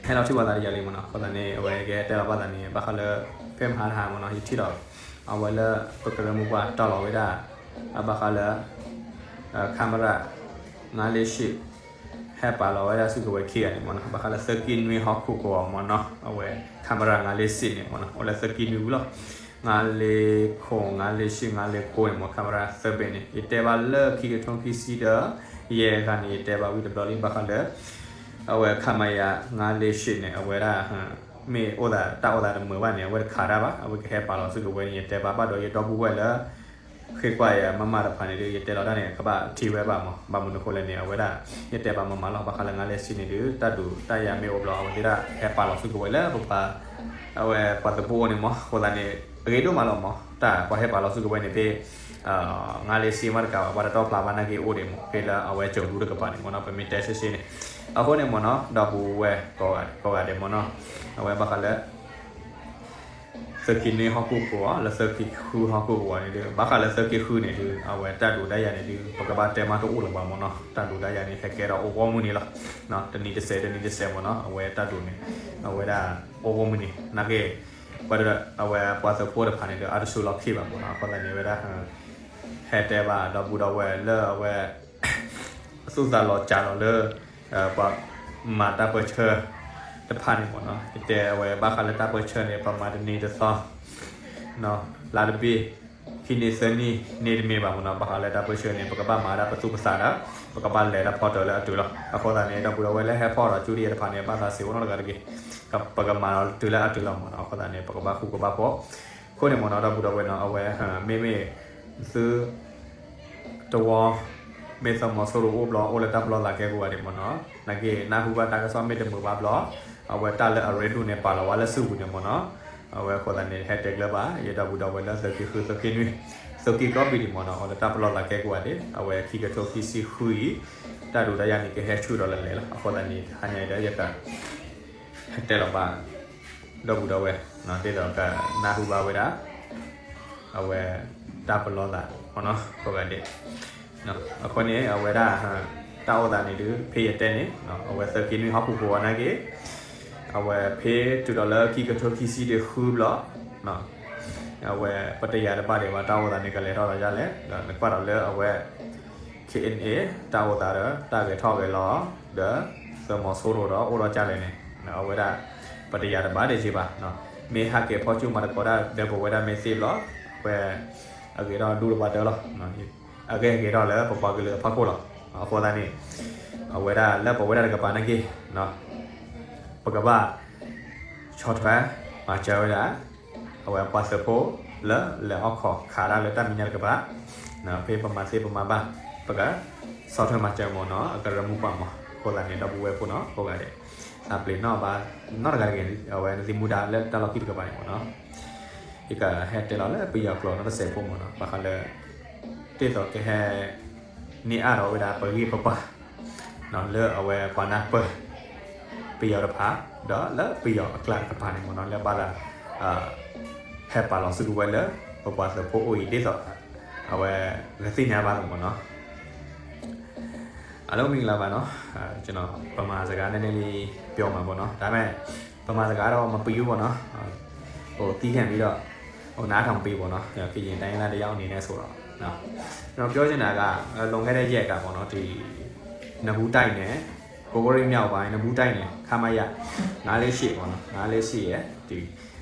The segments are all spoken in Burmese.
ให้เราที่ว่าตาดีอะไรมั้งเนาะคนนี้เอาไว้แกแต่เราว่าตานี้บ้าเขาเลยเพิ่มหาทางมั้งเนาะที่เราเอาไว้เลยปกติมุกว่าต่อเราไว้ได้บ้าเขาเลยคาเมร่างานเลชิให้ปาเราไว้ได้ซึ่งก็ไว้เขียนมั้งเนาะบ้าเขาเลยสกินมีฮอกคู่กับมั้งเนาะเอาไว้คาเมร่างานเลชิเนี่ยมั้งเนาะเอาเลยสกินอยู่หรองานเลโคงานเลชิงานเลโคเนี่ยมั้งคาเมร่าเซอร์เบนี่อีเตบัลเลอร์คิดถึงคิดซีเดอร์เย่กันอีเตบัลวิดบลอลิบ้าเขาเลยเอาไว้คำยางานเลชิเนี่ยเอาไว้ได้ฮะมีโอดาตาโอดาเมื่อวันเนี่ยเอาไว้ขาดาบะเอาไว้แค่ปาเราซึ่งก็ไว้เนี่ยแต่บ้าโดยดอกบัวแล้วคือกว่ามาพันธุ์เนี่ยแต่เราได้เนี่ยก็บ้าทีเว็บบ้ามุนโคเลเนี่ยเอาไว้ได้เนี่ยแต่บ้ามาเราบ้าขลังงานเลชิเนี่ยดูตาดูตายาไม่อบล้อเอาไว้ได้แค่ปาเราซึ่งก็ไว้แล้วปุ๊บป้าเอาไว้ปัตตะปูเนี่ยมั้งคนละเนี่ยเรียนดูมาแล้วมั้งแต่พอให้ปาเราซึ่งก็ไว้เนี่ยเป็นงานเลชิมาร์กับว่าเราปลาบ้านนักเก็ตโอเดมเป็นละเอาไว้จงดูกับปาเนี่ยมันเอาไปมีเทสเนี่ยเอาคนเนี่ยมันเนาะดอกบัวก็เดมมันเนาะเอาไว้บ้าขลังสกินนี่เขาคู่กัวแล้วสกินคือเขาคู่กัวนี่ดูบ้าขลังสกินคือเนี่ยดูเอาไว้ตัดดูได้ยังเนี่ยดูปกติมาตัวอุ่นบ้างมันเนาะตัดดูได้ยังเนี่ยแค่แกเราโอ้โหมันนี่ละเนาะตอนนี้จะเสร็จมันเนาะเอาไว้ตัดดูเนี่ยเอาไว้ได้โอ้โหมันนี่นักเก็ตว่าเดี๋ยวเอาไว้พอจะพูดผ่านเนี่ยเดี๋ยวอาจจะสู้ล็อกขี้แบบมันเนาะคนละเนี่ยไว้ได้แค่แต่ว่าเราบูดเอาไว้เลิกเอาไว้สู้ตลอดจานเราเลิกว่ามาตาเปิดเชอร์จะผ่านหมดเนาะแต่เอาไว้บ้าคันเลยตาเปิดเชอร์เนี่ยประมาณนี้จะซ้อเนาะลาดบีที่นี่เซนี่นี่มีบางคนเนาะบ้าคันเลยตาเปิดเชอร์เนี่ยปกติมาได้ประตูภาษาแล้วปกติเลยแล้วพอตัวแล้วตัวละเอาคนละเนี่ยเราบูดเอาไว้แล้วให้พ่อเราจูดี้จะผ่านเนี่ยบ้านเราเสียวันละกันกี่กับปกติมาตัวแล้วตัวละมันเอาคนละเนี่ยปกติคู่กับบ้าพ่อคนเนี่ยมันเราบูดเอาไว้เนาะเอาไว้ไม่ซื้อตัวเมสมอสโรโอบล้อโอเลตับล้อลาแกกูอะไรมันเนาะนักเก็ตนาฮูบาตากระซ้อมไม่ได้มือบ้าล้อเอาไว้ตาเลอเรดูเนี่ยปาละวะละสู้เนี่ยมันเนาะเอาไว้คนละเนี่ยแฮชแท็กเลยบ้าอย่าดับบูดเอาไว้แล้วสกิคือสกินวิสกิก็บิดมันเนาะโอเลตับล้อลาแกกูอะไรเอาไว้ขี้กระโจขี้ซีคุยตาดูได้ยังนี่ก็แฮชชูดอลเลยละคนละเนี่ยหันใหญ่ได้ยังกันแฮชแท็กละบ้าดับบูดเอาไว้เนาะที่เราก็นาฮูบาไว้ละเอาไว้ตับล้อละมันเนาะก็กันเด็เนาะคนนี้เอาไว้ได้ตาโอดานี่ดูเพย์เต้นนี่เนาะเอาไว้สกินวิฮอปปัวนะเก๋เอาไว้เพย์จุดละขี้กระทบขี้ซีเดือดคูบล้อเนาะเอาไว้ปัตยาเดบ้าเดี๋ยวว่าตาโอดานี่ก็เลยเราจะเลยแล้วนึกว่าเราเลยเอาไว้ KNA ตาโอดาเด้อตาเกทอเกล้อเด้อสมอโซโรเด้อโอเราจะเลยเนี่ยเอาไว้ได้ปัตยาเดบ้าเดี๋ยวใช่ป่ะเนาะมีฮักเก็ตพอจุ่มมาตะโกได้เดี๋ยวบอกไว้ได้เมสซี่ล้อไว้เอาเกเราดูระบาดเด้อล้อเนาะโอเคเกี่ยวแล้วผมบอกกันเลยพักกูหรอเอาคนละนี่เอาไว้ได้แล้วผมไว้ได้กับปานักกี้เนาะปกติว่าช็อตแฟร์มาเจอไว้ได้เอาไว้ปัสสาวะแล้วเอาขาได้แล้วตั้งมีอะไรกับปะเนาะเพื่อประมาณบ้างปกติสอดให้มาเจอหมดเนาะก็ระมุกบ้างมั้งคนละนี่ดับเบิลเวฟเนาะคนละเด็กถ้าเปลี่ยนนอกบ้านนอกจากนี้เอาไว้ในที่มูดาแล้วตลอดคิดกับไปหมดเนาะอีกก็แฮตเตอร์แล้วไปยากรอนั่นก็เซฟผมหมดเนาะบางครั้งเลยที่ต่อแค่นี่อาเราเวลาไปรีบปะนอนเลิกเอาไว้พอนักเปิดปียอดพาเด้อแล้วปียอดกลางสะพานในมันนอนแล้วบ้านละแค่ปลาเราซื้อไว้แล้วปะปะเสือพวกอุ้ยที่ต่อเอาไว้กระสีเนี่ยบ้านของมันเนาะแล้วมีอะไรบ้างเนาะจะเนาะประมาณสักการในนี้เปียวมาบ่เนาะได้ไหมประมาณสักการเรามาปีอยู่บ่เนาะโอ้ตีแข่งนี้ก็โอ้น้าทำปีบ่เนาะเดี๋ยวกินได้แล้วได้ยาวนี้แน่สุดหรอเนาะเราပြောချင်တာကลงခဲ့တဲ့ရက်ကပေါ့နော်ဒီနဘူးတိုက်နဲ့ကိုကိုရိမြောက်ပိုင်းနဘူးတိုက်နဲ့ခမရ948ပေါ့နော်948ရဲ့ဒီ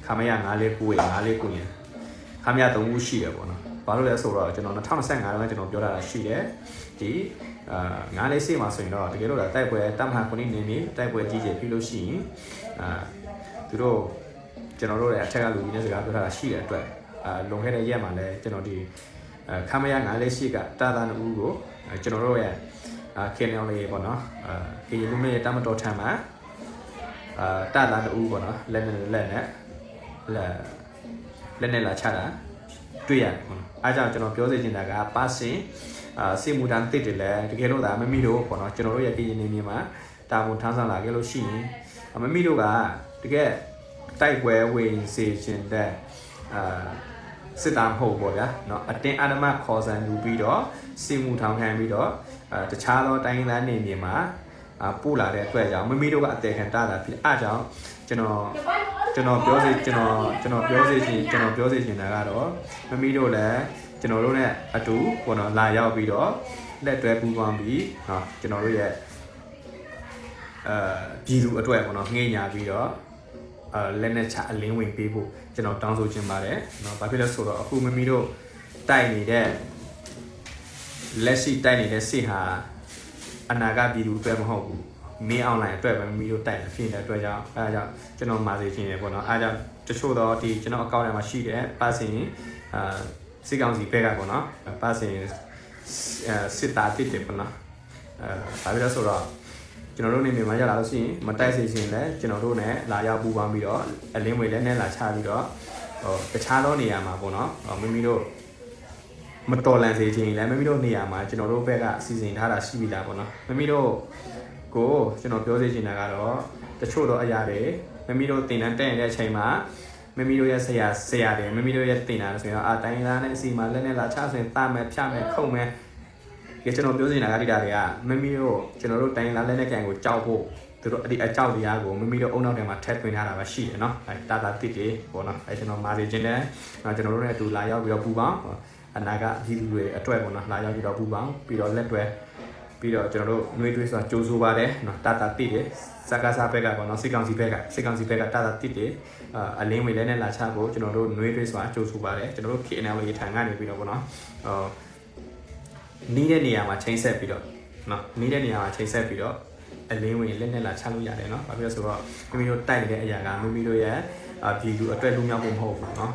ခမရ949ရဲ့949ရဲ့ခမရ3ခုရှိတယ်ပေါ့နော်ဘာလို့လဲဆိုတော့ကျွန်တော်2025တော့ကျွန်တော်ပြောတာရှိတယ်ဒီ948မှာဆိုရင်တော့တကယ်လို့တိုက်ပွဲတမဟာခုနှစ်နေနေတိုက်ပွဲကြီးကြီးပြီးလို့ရှိရင်သူတို့ကျွန်တော်တို့ရဲ့အထက်ကလူကြီးနဲ့စကားပြောတာရှိတဲ့အတွက်ลงခဲ့တဲ့ရက်မှာလဲကျွန်တော်ဒီခမရ948ကတာတာနဦးကိုကျွန်တော်တို့ရဲ့ခင်အောင်လေးပေါ့နော်ကရင်လူမျိုးရဲ့တမတော်ထံမှာတာတာနဦးပေါ့နော်လက်နဲ့လာချတာတွေ့ရတယ်ပေါ့နော်အားကြောင့်ကျွန်တော်ပြောစီချင်တာကပါစင်စေမူတန်တစ်တယ်လဲတကယ်လို့ဒါမမီတို့ပေါ့နော်ကျွန်တော်တို့ရဲ့ကရင်နေမြေမှာတာဝန်ထမ်းဆောင်လာခဲ့လို့ရှိရင်မမီတို့ကတကယ်တိုက်ပွဲဝင်စေချင်တဲ့စစ်တမ်းဟုတ်ပေါ့ဗျာเนาะအတင်းအဓမ္မခေါ်ဆံယူပြီးတော့စီမှုထောင်ခံပြီးတော့တခြားသောတိုင်းသားနေမြေမှာ ပူလာတဲ့အတွက်ကြောင့်မမီတို့ကအသေးခံတာတာဖြစ်အားကြောင့်ကျွန်တော်ပြောစေချင်တာကတော့မမီတို့လည်းကျွန်တော်တို့နဲ့အတူပေါ့နော်လာရောက်ပြီးတော့လက်တွဲပူးပေါင်းပြီးเนาะကျွန်တော်တို့ရဲ့ပြည်သူအတွက်ပေါ့နော်ငှေ့ညာပြီးတော့လက်နဲ့ချအလင်းဝင်ပေးဖို့ကျွန်တော်တောင်းဆိုချင်ပါတယ်เนาะဘာဖြစ်လဲဆိုတော့အခုမမီတို့တိုက်နေတဲ့လက်ရှိတိုက်နေတဲ့စစ်ဟာအနာဂတ်ပြည်သူအတွက်မဟုတ်ဘူးမင်းအွန်လိုင်းအတွက်ပဲမမီတို့တိုက်နေဖြစ်တဲ့အတွက်ကြောင့်အဲဒါကြောင့်ကျွန်တော်မာစေချင်တယ်ပေါ့နော်အဲဒါကြောင့်တချို့တော့ဒီကျွန်တော်အကောင့်ထဲမှာရှိတဲ့ပတ်စင်စစ်ကောင်စီဘက်ကပေါ့နော်ပတ်စင်စစ်သားတစ်တယ်ပေါ့နော်ဘာဖြစ်လဲဆိုတော့ကျွန်တော်တို့နေမြန်မာရလာလို့ရှိရင်မတိုက်စေချင်လဲကျွန်တော်တို့ ਨੇ လာရောက်ပူးပေါင်းပြီးတော့အလင်းဝေလည်းနဲ့လာချပြီးတော့တခြားသောနေရာမှာပေါ့နော်မမီတို့မတော်လန်စေချင်လဲမမီတို့နေရာမှာကျွန်တော်တို့ဘက်ကအစီအစဉ်ထားတာရှိပြီလားပေါ့နော်မမီတို့ကိုကျွန်တော်ပြောစေချင်တာကတော့တချို့တော့အရာတွေမမီတို့တင်တန်းတက်ရတဲ့အချိန်မှာမမီတို့ရဲ့ဆရာတွေမမီတို့ရဲ့တင်တာဆိုရင်တော့တိုင်းသားနဲ့အစီမှာလက်နဲ့လာချဆိုရင်တာမယ်ဖြမယ်ခုံမယ်ကျွန်တော်ပြောနေတာကဒီတာတွေကမမီတို့ကျွန်တော်တို့တိုင်းသားလက်နဲ့ကန်ကိုကြောက်ဖို့သူတို့အကြောက်တရားကိုမမီတို့အုံနောက်ထဲမှာထည့်သွင်းထားတာပဲရှိတယ်နော်အဲတာတာတစ်တွေပေါ့နော်အဲကျွန်တော်မာရီချင်းနဲ့ကျွန်တော်တို့နဲ့အတူလာရောက်ပြီးတော့ပူပေါင်းအနာကပြည်သူတွေအတွက်ပေါ့နော်လာရောက်ပြီးတော့ပူပေါင်းပြီးတော့လက်တွဲပြီးတော့ကျွန်တော်တို့နှွေးထွေးဆိုတာကြိုးဆိုပါတယ်နော်တာတာတစ်တွေစကားစားဘက်ကပေါ့နော်စစ်ကောင်စီဘက်ကတာတာတစ်တွေအလင်းဝေလဲနဲ့လာချဖို့ကျွန်တော်တို့နှွေးထွေးဆိုတာကြိုးဆိုပါတယ်ကျွန်တော်တို့ KNL ရေထံကနေပြီးတော့ပေါ့နော်နီးတဲ့နေရာမှာချိန်ဆက်ပြီးတော့နော်နီးတဲ့နေရာမှာချိန်ဆက်ပြီးတော့အလင်းဝင်လက်နဲ့လာချလို့ရတယ်နော်ဘာဖြစ်လို့ဆိုတော့မိမိတို့တိုက်နေတဲ့အရာကမိမိတို့ရဲ့ပြည်သူအတွက်လူမျိုးဖို့မဟုတ်ဘူးနော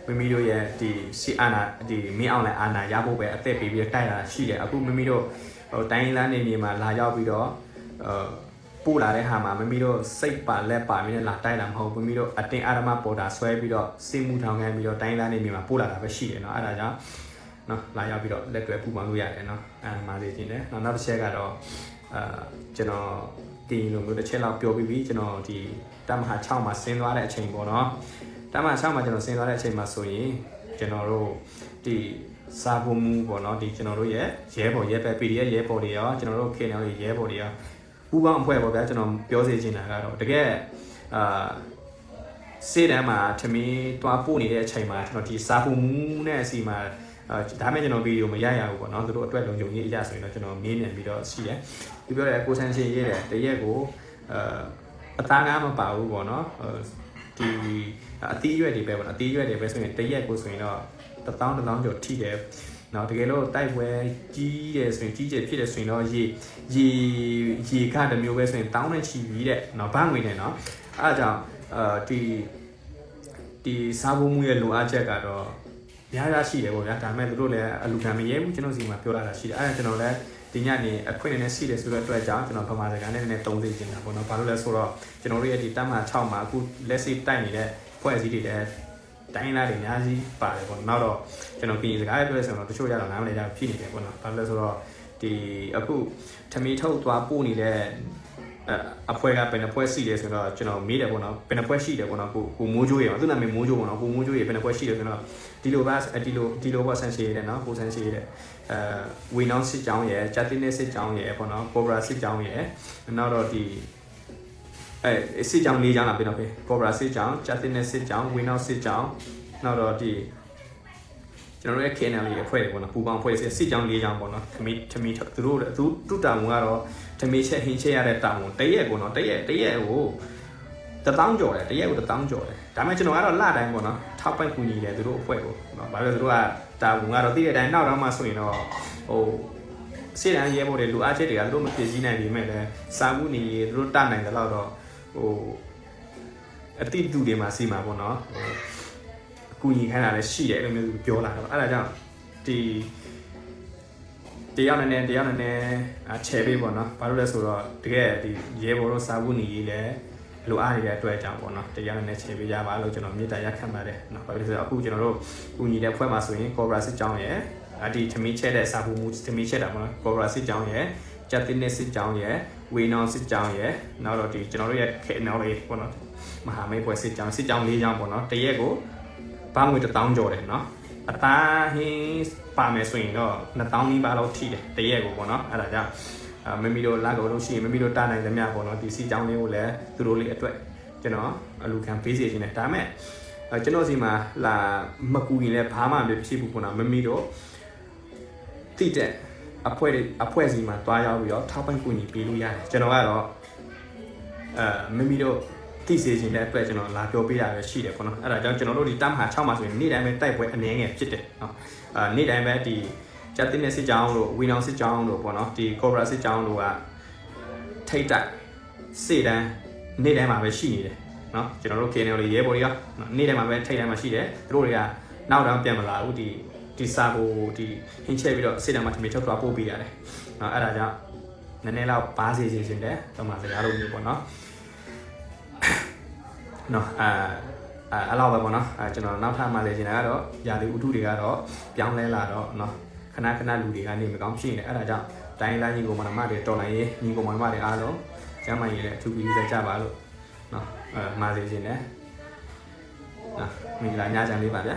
်မိမိတို့ရဲ့ဒီစီအာနာဒီမင်းအောင်လည်းအာနာရဖို့ပဲအသက်ပေးပြီးတိုက်လာရှိတယ်အခုမိမိတို့တိုင်းလမ်းနေမြေမှာလာရောက်ပြီးတော့ပို့လာတဲ့ဟာမှာမိမိတို့စိတ်ပါလက်ပါမင်းနဲ့လာတိုက်လာမဟုတ်မိမိတို့အတင်းအာရမပေါ်တာဆွဲပြီးတော့စိတ်မှုထောင်ခံပြီးတော့တိုင်းလမ်းနေမြေမှာပို့လာတာပဲရှိတယ်နော်အဲ့ဒါကြောင့်နော်လာရောက်ပြီးတော့လက်တွဲပူပေါင်းလို့ရတယ်နော်မာလေးချင်းတယ်နောက်တစ်ချက်ကတော့ကျွန်တော်ဒီလိုမျိုးတစ်ချက်လောက်ပြောပြီးပြီကျွန်တော်ဒီတမဟာ6မှာဆင်းသွားတဲ့အချိန်ပေါ့နော်တမဟာ6မှာကျွန်တော်ဆင်းသွားတဲ့အချိန်မှာဆိုရင်ကျွန်တော်တို့ဒီစာပုံမူပေါ့နော်ဒီကျွန်တော်တို့ရဲ့ရဲဘော်ရဲဘက် PDF ရဲဘော်တွေရောကျွန်တော်တို့ KNL ရဲဘော်တွေရောပူပေါင်းအဖွဲ့ပေါ့ဗျာကျွန်တော်ပြောစေချင်တာကတော့တကယ်စေတမ်းမှာထမင်းတွားပို့နေတဲ့အချိန်မှာကျွန်တော်ဒီစာပုံမူနဲ့အစီမှာဒါမဲ့ကျွန်တော်ဗီဒီယိုမရရဘူးပေါ့နော်သူတို့အတွက်လုံခြုံရေးအရာဆိုရင်တော့ကျွန်တော်မေးမြန်းပြီးတော့ရှိတယ်ဒီပြောတယ်ကိုဆန်းရှင်းရေးတယ်တရက်ကိုအသားငါးမပါဘူးပေါ့နော်ဒီအသီးရွက်တွေပဲပေါ့နော်အသီးရွက်တွေပဲဆိုရင်တရက်ကိုဆိုရင်တော့1000ကျော်ထိတယ်နော်တကယ်လို့တိုက်ပွဲကြီးတယ်ဆိုရင်ကြီးကျယ်ဖြစ်တယ်ဆိုရင်တော့ရေခတစ်မျိုးပဲဆိုရင်1000နဲ့ချီပြီးတဲ့နော်ဘန်းငွေနဲ့နော်အဲအကြောင်းဒီစားဖို့မှုရဲ့လိုအပ်ချက်ကတော့ရရှိတယ်ပေါ့ဗျာဒါပေမဲ့သူတို့လည်းအလူခံမရဲဘူးကျွန်တော်စီမှာပြောလာတာရှိတယ်အဲဒါကျွန်တော်လည်းဒီညနေအခွင့်အရေးရှိတယ်ဆိုတော့အတွက်ကြောင့်ကျွန်တော်ဗမာစကားနဲ့နည်းနည်းသုံးသိချင်တာပေါ့နော်ဘာလို့လဲဆိုတော့ကျွန်တော်တို့ရဲ့ဒီတမ္မာ6မှာအခုလက်ရှိတိုက်နေတဲ့ဖွဲ့စည်းတွေလည်းတိုင်းလာတွေအများကြီးပါတယ်ပေါ့နောက်တော့ကျွန်တော်ပြင်စကားပြောရဆိုတော့တချို့ရတော့နားမလည်ကြဖြစ်နေတယ်ပေါ့နော်ဘာလို့လဲဆိုတော့ဒီအခုထမီထုတ်သွားပို့နေတဲ့အဖွဲ့ကဘယ်နှဖွဲ့ရှိတယ်ဆိုတော့ကျွန်တော်မေးတယ်ပေါ့နော်ဘယ်နှဖွဲ့ရှိတယ်ပေါ့နော်ကိုမိုးချိုးရေသူ့နာမည်မိုးချိုးပေါ့နော်ကိုမိုးချိုးရေဘယ်နှဖွဲ့ရှိတယ်ဆိုတော့ဒီလိုပေါ့ဆန်ရှည်တယ်နော်ကိုဆန်ရှည်တယ်ဝီနောင်းစစ်ကြောင်းရယ်ဂျတ်တင်နဲ့စစ်ကြောင်းရယ်ပေါ့နော်ကိုဘရာစစ်ကြောင်းရယ်နောက်တော့ဒီစစ်ကြောင်း၄ကြောင်းလာပြင်တော့ပဲကိုဘရာစစ်ကြောင်းဂျတ်တင်နဲ့စစ်ကြောင်းဝီနောင်းစစ်ကြောင်းနောက်တော့ဒီကျွန်တော်တို့ရဲ့ KNL ရဲ့အဖွဲ့တွေပေါ့နော်ပူပေါင်းဖွဲ့စစ်ကြောင်း၄ကြောင်းပေါ့နော်ထမီသူတို့တူတာဝန်ကတော့ထမီချက်ဟင်းချက်ရတဲ့တာဝန်တရက်ကိုနော်တရက်ကို1000ကျော်တယ်တရက်ကို1000ကျော်တယ်ဒါပေမဲ့ကျွန်တော်ကတော့လတိုင်းပေါ့နော်ထောက်ပံ့ကူညီတယ်သူတို့အဖွဲ့ကိုနော်ဘာလို့လဲသူတို့ကတာဝန်ကတော့တည့်တဲ့အတိုင်းနောက်တော့မှဆိုရင်တော့စေတန်းရဲဘော်တွေလူအားချက်တွေကသူတို့မပြည့်စည်နိုင်ပေမဲ့လည်းစာမှုနေသူတို့တတ်နိုင်တယ်လို့တော့အတိတူတွေမှာစီမှာပေါ့နော်ကူညီခိုင်းတာလည်းရှိတယ်အဲ့လိုမျိုးပြောလာတော့အဲ့ဒါကြောင့်ဒီတရားနဲ့ချဲပေးပေါ့နော်ဘာလို့လဲဆိုတော့တကယ်ဒီရဲဘော်တို့စာဖို့နေရေးလဲလိုအားနေတဲ့အတွက်ကြောင့်ပေါ့နော်တရားနဲ့ချဲပေးကြပါလို့ကျွန်တော်မြေတားရခံပါတယ်နော်ဘာလို့လဲဆိုတော့အခုကျွန်တော်တို့ကူညီတဲ့ဖွဲ့မှာဆိုရင် Cobra စစ်ကြောင်းရယ်ဒီထမင်းချက်တဲ့စာဖို့မူထမင်းချက်တာပေါ့နော် Cobra စစ်ကြောင်းရယ်ဂျတ်တင်နဲ့စစ်ကြောင်းရယ်ဝေနောင်စစ်ကြောင်းရယ်နောက်တော့ဒီကျွန်တော်တို့ရဲ့ KNL လေးပေါ့နော်မဟာမိတ်ဖွဲ့စစ်ကြောင်း၄ကြောင်းပေါ့နော်တရက်ကိုဘာငွေ1000ကျော်တယ်နော်အသားဟင်းပါမယ်ဆိုရင်တော့2000နီးပါးလောက်ထိတယ်တရက်ကိုပေါ့နော်အဲ့ဒါကြောင့် မမီတို့လာကုန်လို့ရှိရင်မမီတို့တာနိုင်သမျှပေါ့နော်ဒီစီချောင်းလေးကိုလည်းသူတို့လေးအတွက်ကျွန်တော်အလူခံပေးစီခြင်းနဲ့ဒါမဲ့ကျွန်တော်စီမှာလာမကူရင်လည်းဘာမှမဖြစ်ဘူးပေါ့နော်မမီတို့တိတဲ့အဖွဲစီမှာတွားရောက်ပြီးတော့ထောက်ပံ့ကူညီပေးလို့ရတယ်ကျွန်တော်ကတော့မမီတို့တိစေခြင်းတဲ့အတွက်ကျွန်တော်လာပြောပေးတာပဲရှိတယ်ပေါ့နော်အဲ့ဒါကြောင့်ကျွန်တော်တို့ဒီတမ်းဟာ6မှာဆိုရင်နေ့တိုင်းပဲတိုက်ပွဲအနေငယ်ဖြစ်တယ်နော်နေ့တိုင်းပဲဒီဂျတ်တင်နဲ့စစ်ကြောင်းတို့ဝီနောင်စစ်ကြောင်းတို့ပေါ့နော်ဒီကော်ဘရာစစ်ကြောင်းတို့ကထိတ်တိုက်စေတန်းနေ့တိုင်းမှာပဲရှိနေတယ်နော်ကျွန်တော်တို့ KNL တွေရဲဘော်တွေကနေ့တိုင်းမှာပဲထိတ်တိုင်းမှာရှိတယ်သူတို့တွေကနောက်တော့ပြန်မလာဘူးဒီစာကိုဒီဟင်းချက်ပြီးတော့စေတန်းမှာဒီမြေထုတ်သွားပို့ပေးရတယ်နော်အဲ့ဒါကြောင့်နည်းနည်းလောက်ပါစေစေခြင်းတဲ့တော့မှစကားလို့မျိုးပေါ့နော်နော်အဲ့လောက်ပဲပေါ့နော်ကျွန်တော်နောက်ထပ်မှလည်းကျင်တာကတော့ယာလီဥထုတွေကတော့ပြောင်းလဲလာတော့နော်ခဏလူတွေကနေမကောင်းဖြစ်နေတယ်အဲ့ဒါကြောင့်တိုင်းလာညီကိုမနမတွေတော်လိုက်ရေးညီကိုမနမတွေအားလုံးကျမ်းမာရေးနဲ့အထူးပြီးကြပါလို့နော်မှာစေခြင်းနဲ့နော်မင်္ဂလာညချမ်းလေးပါဗျာ